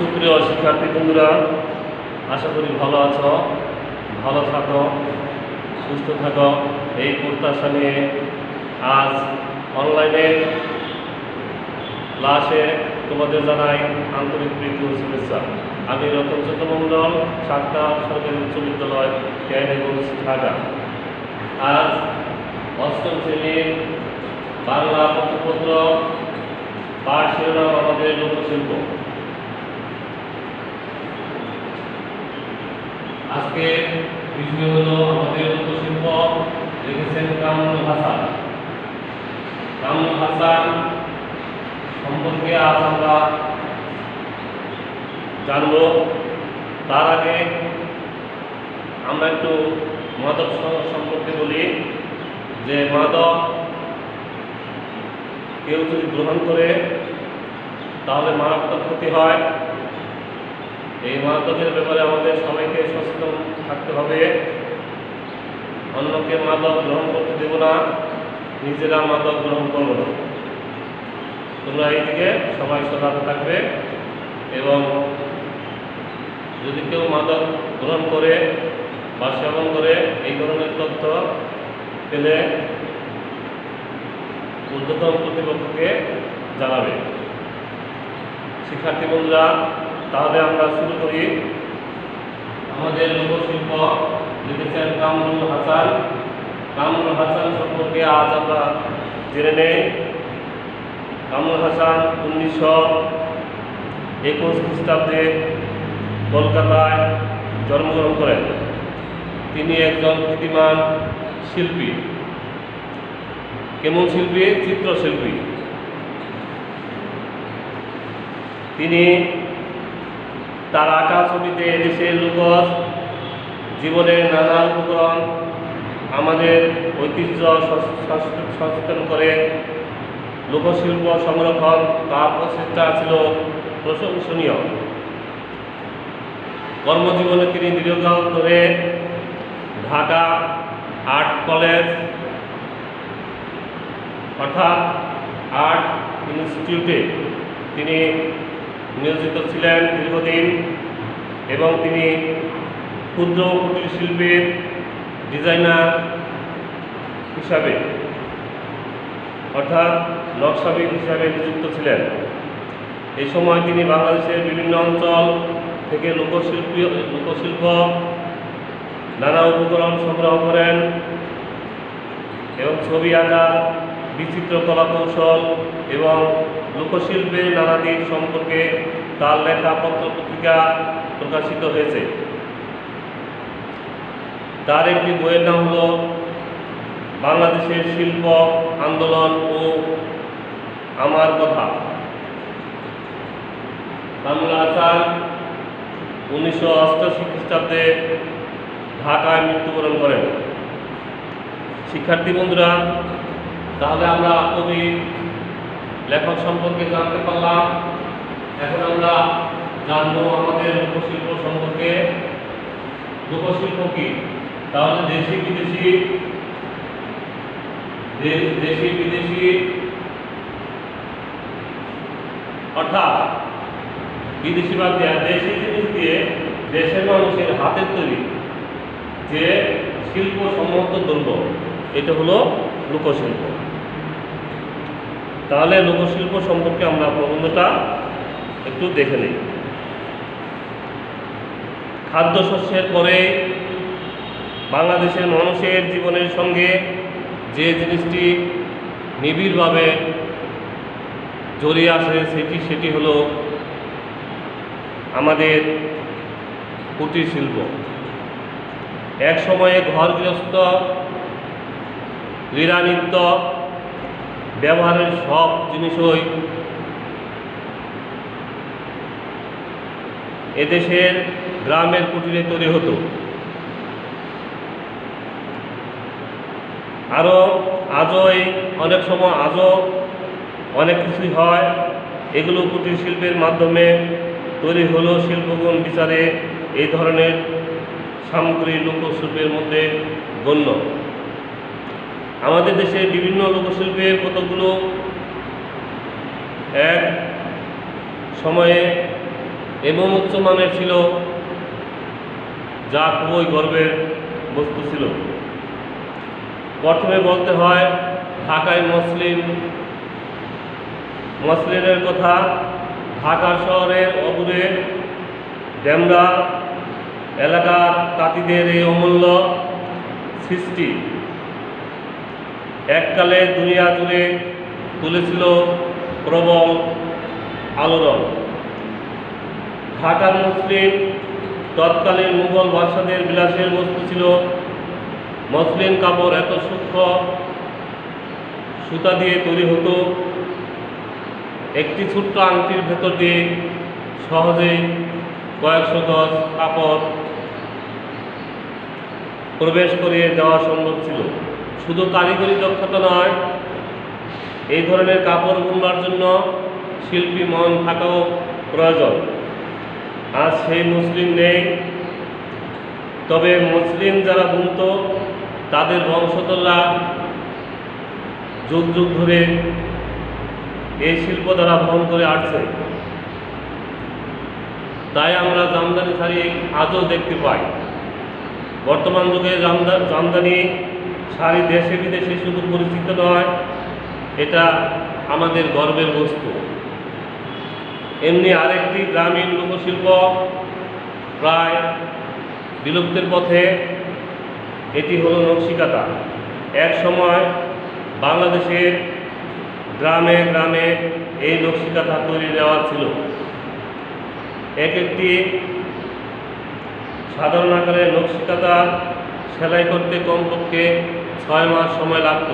সুপ্রিয় শিক্ষার্থী বন্ধুরা, আশা করি ভালো আছো, ভালো থাকো, সুস্থ থাকো এই প্রত্যাশা নিয়ে আজ অনলাইনে ক্লাসে তোমাদের জানাই আন্তরিক প্রীতি ও শুভেচ্ছা। আমি রতন চন্দ্র মণ্ডল, সাতটা সরকারি উচ্চ বিদ্যালয়, ক্যানিগঞ্জ, ঢাকা। আজ অষ্টম শ্রেণীর বাংলা পত্রপত্র পাঠ শিরোনাম আমাদের লোকশিল্প। আজকে বিষয় হলো আমাদের লোকশিল্প। লিখেছেন কামরুল হাসান। কামরুল হাসান সম্পর্কে আজ আমরা জানব। তার আগে আমরা একটু মাদক সম্পর্কে বলি যে মাদক কেউ যদি গ্রহণ করে তাহলে মারাত্মক ক্ষতি হয়। এই মাদকের ব্যাপারে আমাদের সবাইকে সচেতন থাকতে হবে। অন্যকে মাদক গ্রহণ করতে দেব না, নিজেরা মাদক গ্রহণ করব না। তোমরা এইদিকে সবাই সজাগ থাকবে এবং যদি কেউ মাদক গ্রহণ করে বা সেবন করে এই ধরনের তথ্য পেলে ঊর্ধ্বতন কর্তৃপক্ষকে জানাবে। শিক্ষার্থী বন্ধুরা, তাহলে আমরা শুরু করি। আমাদের লোকশিল্প লিখেছেন কামরুল হাসান। কামরুল হাসান সম্পর্কে আজ আমরা জেনে নেই। কামরুল হাসান 1921 খ্রিস্টাব্দে কলকাতায় জন্মগ্রহণ করেন। তিনি একজন খ্যাতিমান শিল্পী। কেমন শিল্পী? চিত্রশিল্পী। তিনি তার আঁকা ছবিতে এদেশের লোকজ জীবনের নানা উপকরণ আমাদের ঐতিহ্য সচেতন করে লোকশিল্প সংরক্ষণ তার প্রচেষ্টা ছিল প্রশংসনীয়। কর্মজীবনে তিনি দীর্ঘকাল ধরে ঢাকা আর্ট কলেজ অর্থাৎ আর্ট ইনস্টিটিউটে তিনি নিয়োজিত ছিলেন দীর্ঘদিন এবং তিনি ক্ষুদ্র কুটির শিল্পের ডিজাইনার হিসাবে অর্থাৎ নকশাবিদ হিসাবে নিযুক্ত ছিলেন। এই সময় তিনি বাংলাদেশের বিভিন্ন অঞ্চল থেকে লোকশিল্প নানা উপকরণ সংগ্রহ করেন এবং ছবি আঁকা, বিচিত্র কলাকৌশল এবং লোকশিল্পের নানা দিক সম্পর্কে তার লেখা পত্রপত্রিকা প্রকাশিত হয়েছে। তার একটি বইয়ের নাম হল বাংলাদেশের শিল্প আন্দোলন ও আমার কথা। কামরুল হাসান 1988 খ্রিস্টাব্দে ঢাকায় মৃত্যুবরণ করেন। শিক্ষার্থী বন্ধুরা, তাহলে আমরা কবি লেখক সম্পর্কে জানতে পারলাম। এখন আমরা জানবো আমাদের লোকশিল্প সম্পর্কে। লোকশিল্প কি? তাহলে দেশি বিদেশি অর্থাৎ বিদেশি বাদ দেওয়া দেশি জিনিস দিয়ে দেশের মানুষের হাতের তৈরি যে শিল্প সম্মত দ্রব্য, এটা হলো লোকশিল্প। তাহলে লোকশিল্প সম্পর্কে আমরা প্রবন্ধটা একটু দেখে নিই। খাদ্যশস্যের পরে বাংলাদেশের মানুষের জীবনের সঙ্গে যে জিনিসটি নিবিড়ভাবে জড়িয়ে আছে সেটি হলো আমাদের কুটির শিল্প। এক সময়ে ঘর গৃহস্থ ক্রীড়ানিত্য ব্যবহারের সব জিনিসই এদেশের গ্রামের কুটিরে তৈরি হতো। আজও অনেক কিছুই হয়। এগুলো কুটির শিল্পের মাধ্যমে তৈরি হলো। শিল্পগুণ বিচারে এই ধরনের সামগ্রী লোকশিল্পের মধ্যে গণ্য। আমাদের দেশে বিভিন্ন লোকশিল্পের কতগুলো এক সময়ে এবং উচ্চমানের ছিল, যা খুবই গর্বের বস্তু ছিল। প্রথমে বলতে হয় ঢাকায় মসলিনের কথা। ঢাকা শহরের অদূরে ডেমরা এলাকার তাঁতিদের এই অমূল্য সৃষ্টি এককালে দুনিয়া জুড়ে তুলেছিল প্রবল আলোড়ন। ঢাকার মুসলিম তৎকালীন মুঘল বাদশাদের বিলাসের বস্তু ছিল। মসলিন কাপড় এত সূক্ষ্ম সুতা দিয়ে তৈরি হতো, একটি ছোট্ট আংটির ভেতর দিয়ে সহজেই কয়েকশো গজ কাপড় প্রবেশ করিয়ে দেওয়া সম্ভব ছিল। শুধু কারিগরি দক্ষতা নয়, এই ধরনের কাপড় বুনবার জন্য শিল্পী মন থাকাও প্রয়োজন। আজ সেই মুসলিম নেই, তবে মুসলিম যারা বুনত তাদের বংশধররা যুগ যুগ ধরে এই শিল্প দ্বারা বহন করে আসছে। তাই আমরা জামদানি শাড়ি আজও দেখতে পাই। বর্তমান যুগে জামদানি শাড়ি দেশে বিদেশে শুধু পরিচিত নয়, এটা আমাদের গর্বের বস্তু। এমনি আরেকটি গ্রামীণ লোকশিল্প প্রায় বিলুপ্তের পথে, এটি হলো নকশিকাঁথা। এক সময় বাংলাদেশের গ্রামে গ্রামে এই নকশিকাঁথা তৈরি দেওয়া ছিল। একটি সাধারণ আকারের নকশিকাঁথা সেলাই করতে কমপক্ষে 6 মাস সময় লাগত।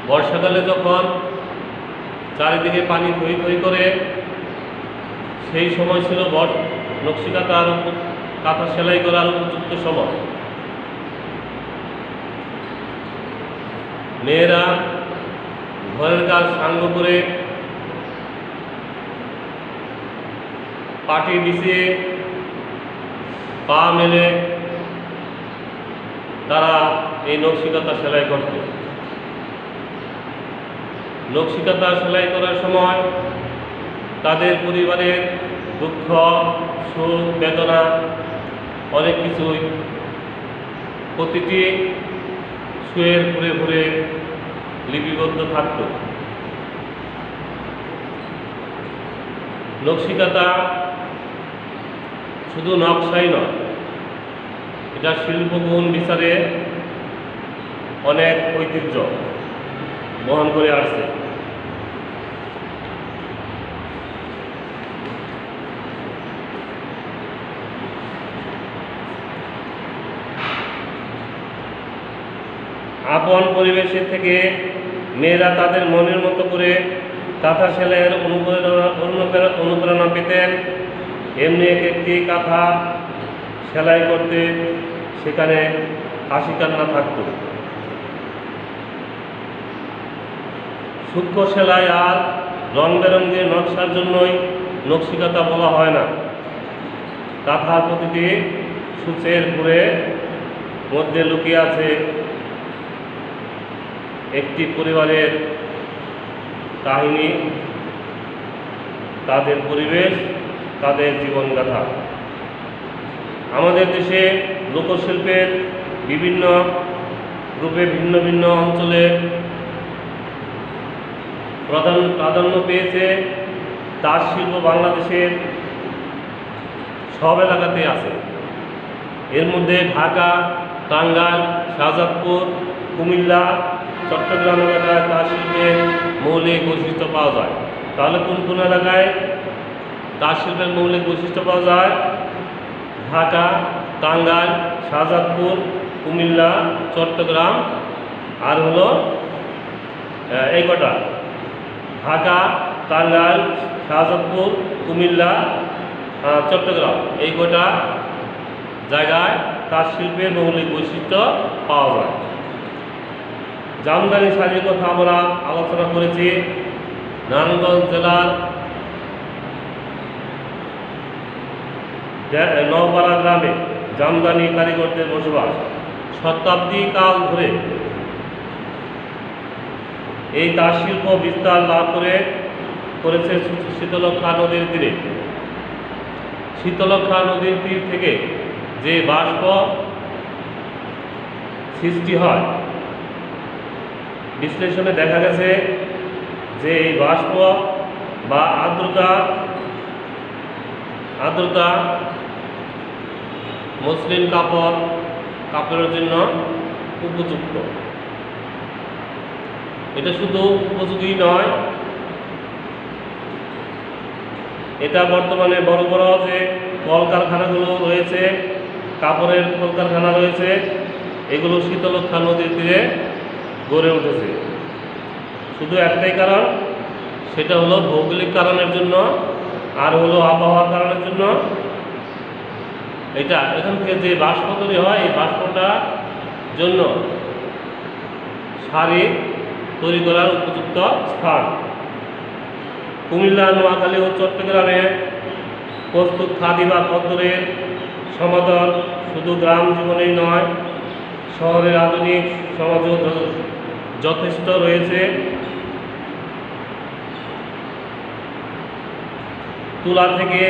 বর্ষাকালে যখন চারিদিকে পানি ধই ধই করে, সেই সময় ছিল নকশিকাঁথার কাঁথা সেলাই করার উপযুক্ত সময়। মেয়েরা ঘরের কাজ সাঙ্গ করে পাটি বিছিয়ে পা মেলে তারা এই নকশিকাঁথা সেলাই করত। নকশিকাঁথা সেলাই করার সময় তাদের পরিবারের দুঃখ, সুখ, বেদনা অনেক কিছুই প্রতিটি সুয়ের ঘুরে ঘুরে লিপিবদ্ধ থাকত। নকশিকাঁথা শুধু নকশাই নয়, এটা শিল্পগুণ বিচারে অনেক ঐতিহ্য বহন করে আসছে। আপন পরিবেশের থেকে মেয়েরা তাদের মনের মতো করে কাঁথা সেলাইয়ের অনুপ্রেরণা পেতেন। এমনি একটি কাঁথা সেলাই করতে সেখানে হাসি কান্না থাকত। সূক্ষ্ম সেলাই আর রং বেরঙের নকশার জন্যই নকশিকাঁথা বলা হয় না। কাঁথার প্রতিটি সূচের ঘুরে মধ্যে লুকিয়ে আছে একটি পরিবারের কাহিনী, তাদের পরিবেশ, তাদের জীবনগাথা। আমাদের দেশে লোকশিল্পের বিভিন্ন রূপে ভিন্ন ভিন্ন অঞ্চলে প্রাধান্য পেয়েছে। তাঁত শিল্প বাংলাদেশের সব এলাকাতে আছে। এর মধ্যে ঢাকা, টাঙ্গাইল, শাহজাদপুর, কুমিল্লা, চট্টগ্রাম এলাকায় তাঁত শিল্পের মৌলিক বৈশিষ্ট্য পাওয়া যায়। তাহলে কোন কোন এলাকায় তাঁত শিল্পের মৌলিক বৈশিষ্ট্য পাওয়া যায়? ঢাকা, টাঙ্গাইল, শাহজাদপুর, কুমিল্লা, চট্টগ্রাম, আর হলো এই কটা: ঢাকা, টাঙ্গাইল, শাহজাদপুর, কুমিল্লা, চট্টগ্রাম। এই কটা জায়গায় তাঁত শিল্পের মৌলিক বৈশিষ্ট্য পাওয়া যায়। জামদানি শাড়ির কথা আমরা আলোচনা করেছি। নারায়ণগঞ্জ জেলার নওপাড়া গ্রামে জামদানি কারিগরদের বসবাস। শতাব্দী কাল ধরে এই তাঁত শিল্প বিস্তার লাভ করেছে শীতলক্ষা নদীর তীরে। শীতলক্ষা নদীর তীর থেকে যে বাষ্প সৃষ্টি হয়, বিশ্লেষণে দেখা গেছে যে এই বাষ্প বা আর্দ্রতা মসলিন কাপড়ের জন্য উপযুক্ত। এটা শুধু উপযোগী নয়, এটা বর্তমানে বড় বড় যে কলকারখানাগুলো রয়েছে, কাপড়ের কলকারখানা রয়েছে, এগুলো শীতলক্ষা নদীর তীরে গড়ে উঠেছে। শুধু একটাই কারণ, সেটা হলো ভৌগোলিক কারণের জন্য, আর হলো আবহাওয়ার কারণের জন্য। এটা এখান থেকে যে বাষ্প তৈরি হয়, এই বাষ্পটার জন্য শাড়ি তৈরি করার উপযুক্ত স্থান। কুমিল্লা, নোয়াখালী ও চট্টগ্রামে প্রস্তুত খাদি বা খদ্দরের সমাদর শুধু গ্রাম জীবনেই নয়, শহরের আধুনিক সমাজও যথেষ্ট রয়েছে। তুলা থেকে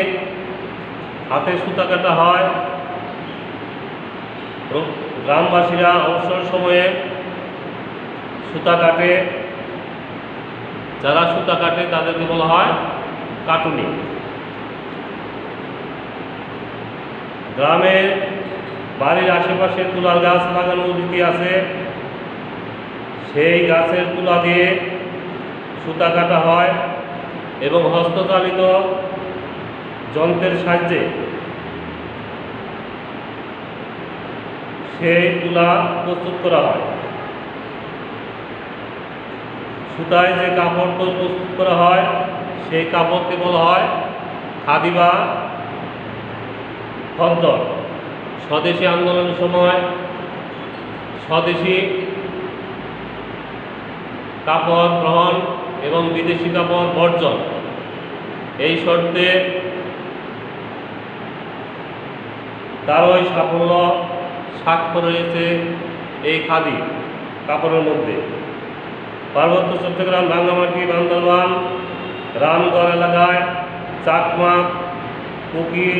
হাতে সুতা কাটা হয়। গ্রামবাসীরা অবসর সময়ে সুতা কাটে। যারা সুতা কাটে তাদেরকে বলা হয় কাটুনি। গ্রামের বাড়ির আশেপাশে তুলার গাছ লাগানোর রীতি আছে। সেই গাছের তুলা দিয়ে সুতা কাটা হয় এবং হস্তচালিত যন্ত্রের সাহায্যে সেই তুলা প্রস্তুত করা হয়। সুতায় যে কাপড় প্রস্তুত করা হয়, সেই কাপড়কে বলা হয় খাদি বা খদ্দর। স্বদেশী আন্দোলনের সময় স্বদেশী কাপড় গ্রহণ এবং বিদেশি কাপড় বর্জন, এই শর্তে তারই সাফল্য স্বাক্ষর রয়েছে এই খাদি কাপড়ের মধ্যে। পার্বত্য চট্টগ্রাম, রাঙ্গামাটি, বান্দরবান, রামগড় এলাকায় চাকমা, কুকি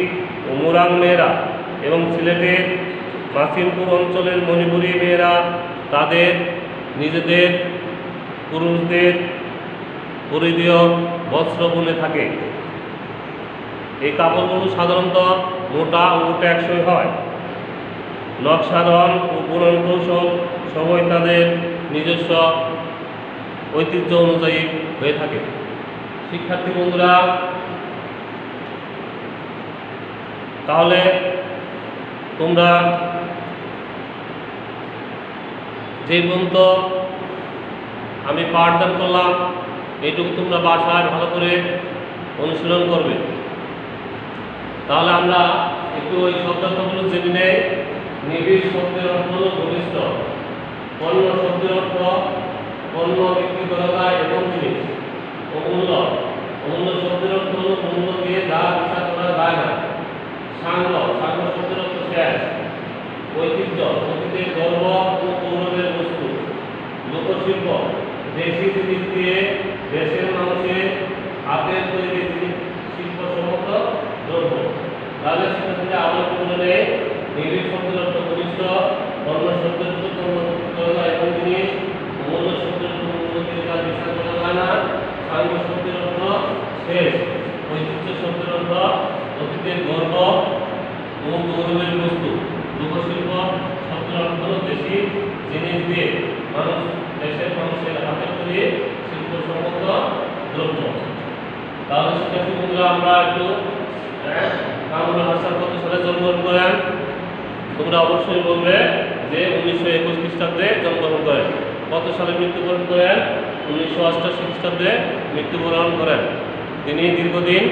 ও মুরাং মেয়েরা এবং সিলেটের মাসিমপুর অঞ্চলের মণিপুরী মেয়েরা তাদের নিজেদের পুরুষদের পরিধেয় বস্ত্র বুনে থাকে। এই কাপড়গুলো সাধারণত মোটা ও টেকসই হয়। নকশা, রং ও বুনন কৌশল সবই তাদের নিজস্ব ঐতিহ্য অনুযায়ী হয়ে থাকে। শিক্ষার্থী বন্ধুরা, তাহলে তোমরা যে পর্যন্ত আমি পাঠদান করলাম, এইটুকু তোমরা বাসায় ভালো করে অনুশীলন করবে। তাহলে আমরা একটু ওই শব্দার্থগুলো জেনে নেই। নিবিড় শব্দের অর্থ হল ঘনিষ্ঠ। পণ্য শব্দের অর্থ পণ্য বিক্রি করা যায় এমন জিনিস। অমূল্য, অমূল্য শব্দের অর্থ হল মূল্য দিয়ে যা বিচার করা যায় না। সাঙ্গ, সাঙ্গ শব্দের অর্থ শেষ। ঐতিহ্য, অতীতের গর্ব ও গৌরবের বস্তু। লোকশিল্প, দেশি জিনিস দিয়ে দেশের মানুষের হাতের তৈরি শিল্পসম্মত দ্রব্য। তাহলে সেটা থেকে আমরা বলে নিবিড় শব্দের অর্থ ঘনিষ্ঠ, পণ্য শব্দের অর্থ পণ্য করা যায় এমন জিনিস, অমূল্য শব্দের অর্থ মূল্য দিয়ে যা বিচার করা যায় না। সাঙ্গ শব্দের অর্থ শেষ। ঐতিহ্য শব্দের অর্থ অতীতের গর্ব ও গৌরবের বস্তু। লোকশিল্প শব্দের অর্থ হল দেশি জিনিস দিয়ে দেশের মানুষের হাতের তৈরি শিল্পসম্মত দ্রব্য। তাহলে শিক্ষার্থী বন্ধুরা, আমরা একটু কামরুল হাসান কত সালে জন্মগ্রহণ করেন? তোমরা অবশ্যই বলবে যে 1921 খ্রিস্টাব্দে জন্মগ্রহণ করেন। কত সালে মৃত্যুবরণ করেন? 1988 খ্রিস্টাব্দে মৃত্যুবরণ করেন। তিনি দীর্ঘদিন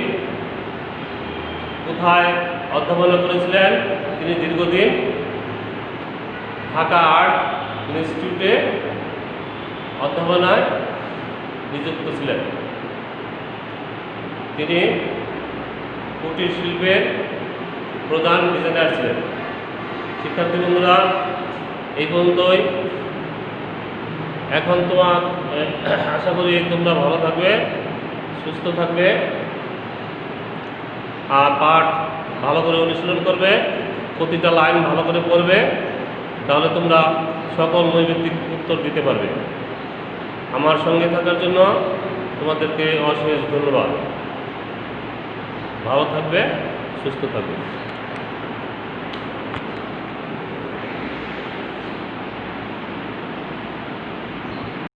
কোথায় অধ্যাপনা করেছিলেন? তিনি দীর্ঘদিন ঢাকা আর্ট ইনস্টিটিউটে অধ্যাপনায় নিযুক্ত ছিলেন। তিনি কুটির শিল্পের প্রধান ডিজাইনার ছিলেন। শিক্ষার্থী বন্ধুরা, এই পর্যন্তই। এখন তোমার আশা করি তোমরা ভালো থাকবে, সুস্থ থাকবে, আর পাঠ ভালো করে অনুশীলন করবে, প্রতিটা লাইন ভালো করে পড়বে, তাহলে তোমরা সকল নৈবেদ্যিক উত্তর দিতে পারবে। আমার সঙ্গে থাকার জন্য তোমাদেরকে অশেষ ধন্যবাদ। ভালো থাকবে, সুস্থ থাকবে।